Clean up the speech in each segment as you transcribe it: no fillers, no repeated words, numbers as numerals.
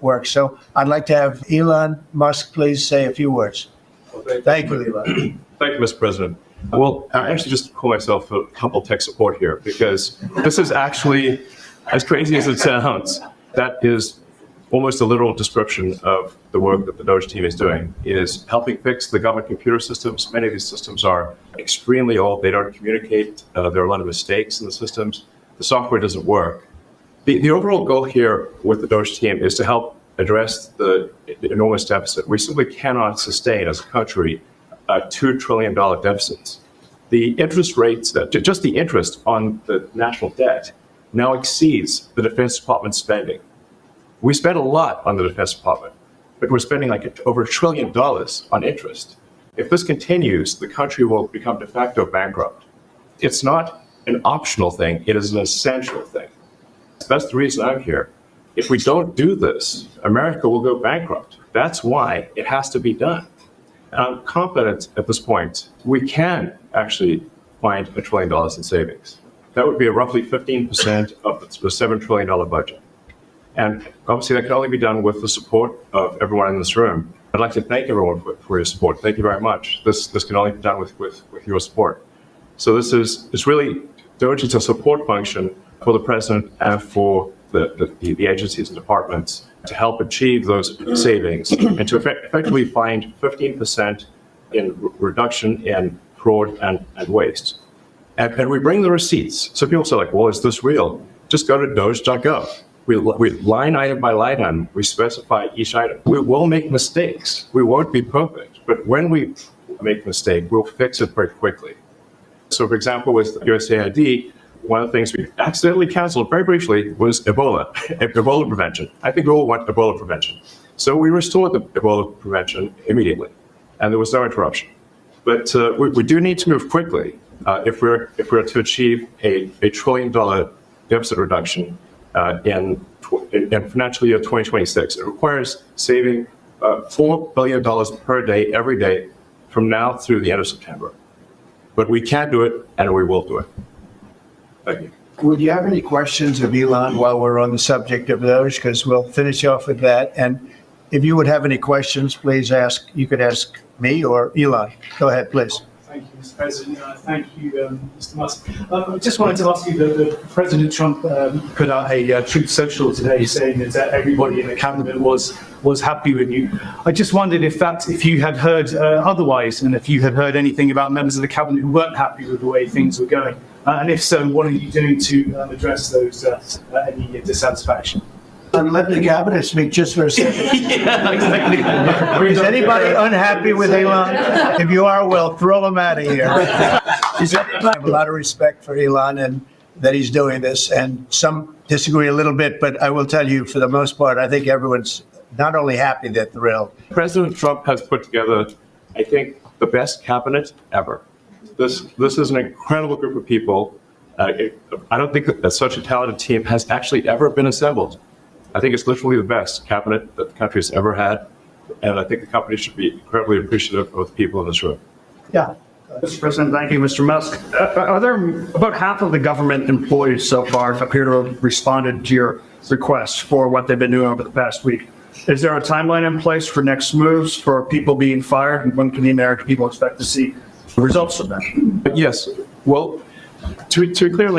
works. So I'd like to have Elon Musk please say a few words. Thank you, Elon. Thank you, Mr. President. Well, I actually just call myself a humble tech support here because this is actually, as crazy as it sounds, that is almost a literal description of the work that the DOGE team is doing, is helping fix the government computer systems. Many of these systems are extremely old. They don't communicate. There are a lot of mistakes in the systems. The software doesn't work. The overall goal here with the DOGE team is to help address the enormous deficit. We simply cannot sustain as a country $2 trillion deficits. The interest rates, just the interest on the national debt now exceeds the Defense Department's spending. We spend a lot on the Defense Department, but we're spending like over $1 trillion on interest. If this continues, the country will become de facto bankrupt. It's not an optional thing, it is an essential thing. That's the reason I'm here. If we don't do this, America will go bankrupt. That's why it has to be done. And I'm confident at this point, we can actually find $1 trillion in savings. That would be roughly 15% of the $7 trillion budget. And obviously that can only be done with the support of everyone in this room. I'd like to thank everyone for your support. Thank you very much. This can only be done with your support. So it's really, DOGE is a support function for the president and for the agencies and departments to help achieve those savings and to effectively find 15% in reduction in fraud and waste. And we bring the receipts. So people say like, well, is this real? Just go to doge.gov. We line item by line item, we specify each item. We will make mistakes. We won't be perfect. But when we make a mistake, we'll fix it very quickly. So for example, with USAID, one of the things we accidentally canceled very briefly was Ebola prevention. I think we all want Ebola prevention. So we restored the Ebola prevention immediately, and there was no interruption. But we do need to move quickly if we're to achieve a $1 trillion deficit reduction in financial year 2026. It requires saving $4 billion per day, every day, from now through the end of September. But we can do it, and we will do it. Thank you. Would you have any questions of Elon while we're on the subject of those? Because we'll finish off with that. And if you would have any questions, please ask. You could ask me or Elon. Go ahead, please. Thank you, Mr. President. Thank you, Mr. Musk. I just wanted to ask you that President Trump put out a Truth Social today saying that everybody in the cabinet was happy with you. I just wondered if you had heard otherwise, and if you had heard anything about members of the cabinet who weren't happy with the way things were going. And if so, what are you doing to address those any dissatisfaction? And let the cabinet speak just for a second. Yeah, exactly. Is anybody unhappy with Elon? If you are, well, throw him out of here. I have a lot of respect for Elon and that he's doing this, and some disagree a little bit, but I will tell you, for the most part, I think everyone's not only happy, they're thrilled. President Trump has put together, I think, the best cabinet ever. This is an incredible group of people. I don't think that such a talented team has actually ever been assembled. I think it's literally the best cabinet that the country has ever had, and I think the company should be incredibly appreciative of the people in this room. Yeah. Mr. President, thank you, Mr. Musk. Are there about half of the government employees so far appear to have responded to your request for what they've been doing over the past week? Is there a timeline in place for next moves for people being fired, and when can the American people expect to see the results of that? Yes. Well, to be clear,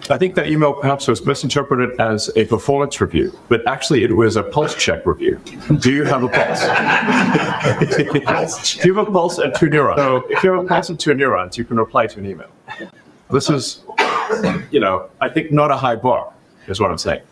I think that email perhaps was misinterpreted as a performance review, but actually it was a pulse check review. Do you have a pulse? Do you have a pulse and 2 neurons? So if you have a pulse and 2 neurons, you can reply to an email. This is, I think not a high bar, is what I'm saying.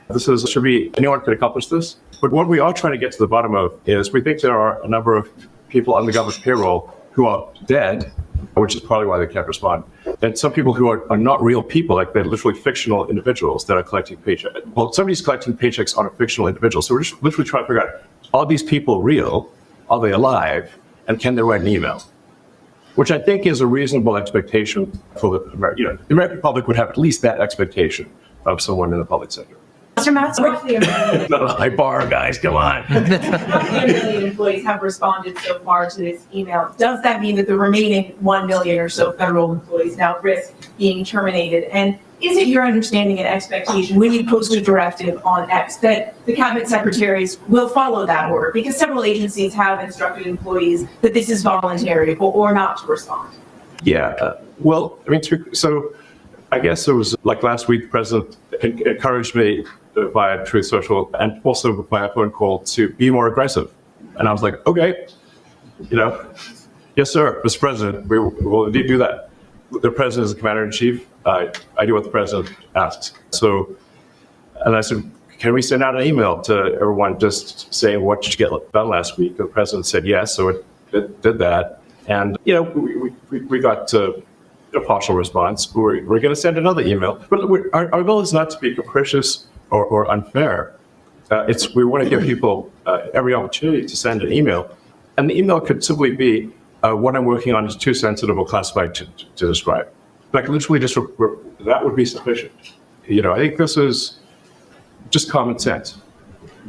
Anyone could accomplish this. But what we are trying to get to the bottom of is we think there are a number of people on the government payroll who are dead, which is probably why they can't respond. And some people who are not real people, like they're literally fictional individuals that are collecting paychecks. Well, somebody's collecting paychecks on a fictional individual. So we're just literally trying to figure out, are these people real? Are they alive? And can they write an email? Which I think is a reasonable expectation for the American public would have at least that expectation of someone in the public sector. Mr. Musk, roughly a million. Not a high bar, guys, come on. Roughly a million employees have responded so far to this email. Does that mean that the remaining 1 million or so federal employees now risk being terminated? And Is it your understanding and expectation when you post a directive on X that the cabinet secretaries will follow that order? Because several agencies have instructed employees that this is voluntary or not to respond. Yeah. Well, I mean, so I guess it was like last week, the president encouraged me via Truth Social and also by a phone call to be more aggressive. And I was like, okay, yes, sir, Mr. President, we will indeed do that. The president is the commander in chief. I do what the president asks. So, and I said, can we send out an email to everyone just saying what did you get done last week? The president said yes, so it did that. And, we got a partial response. We're going to send another email. But our goal is not to be capricious or unfair. We want to give people every opportunity to send an email. And the email could simply be, what I'm working on is too sensitive or classified to describe. Like literally just, that would be sufficient. I think this is just common sense.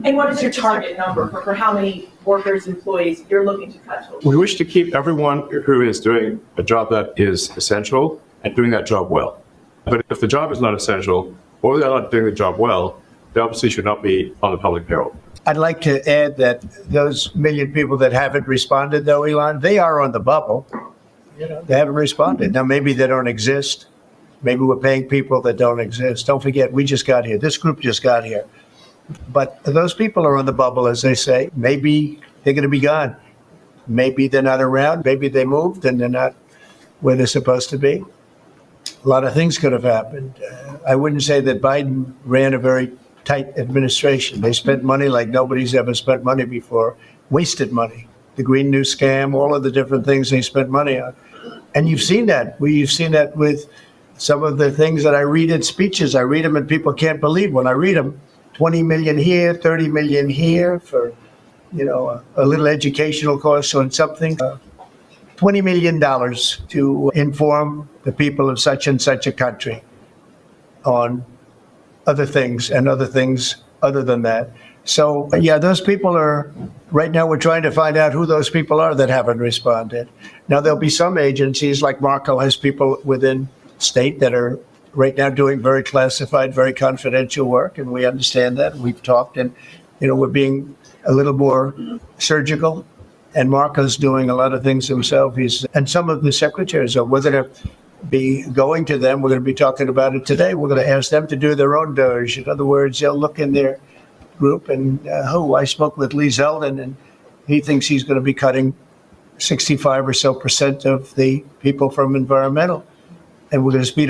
And what is your target number for how many workers, employees you're looking to cut total? We wish to keep everyone who is doing a job that is essential and doing that job well. But if the job is not essential or they're not doing the job well, they obviously should not be on the public payroll. I'd like to add that those million people that haven't responded, though, Elon, they are on the bubble. They haven't responded. Now, maybe they don't exist. Maybe we're paying people that don't exist. Don't forget, we just got here. This group just got here. But those people are on the bubble, as they say. Maybe they're going to be gone. Maybe they're not around. Maybe they moved and they're not where they're supposed to be. A lot of things could have happened. I wouldn't say that Biden ran a very tight administration. They spent money like nobody's ever spent money before, wasted money. The Green New Scam, all of the different things they spent money on. And you've seen that. You've seen that with some of the things that I read in speeches. I read them and people can't believe when I read them. 20 million here, 30 million here for, a little educational course on something. $20 million to inform the people of such and such a country on other things and other things other than that. So, yeah, those people are, right now we're trying to find out who those people are that haven't responded. Now, there'll be some agencies, like Marco has people within state that are right now doing very classified, very confidential work, and we understand that. We've talked, and, we're being a little more surgical. And Marco's doing a lot of things himself. And some of the secretaries are, we're going to be going to them. We're going to be talking about it today. We're going to ask them to do their own DOGE. In other words, they'll look in their group and, I spoke with Lee Zeldin, and he thinks he's going to be cutting 65% or so of the people from environmental. And we're going to speed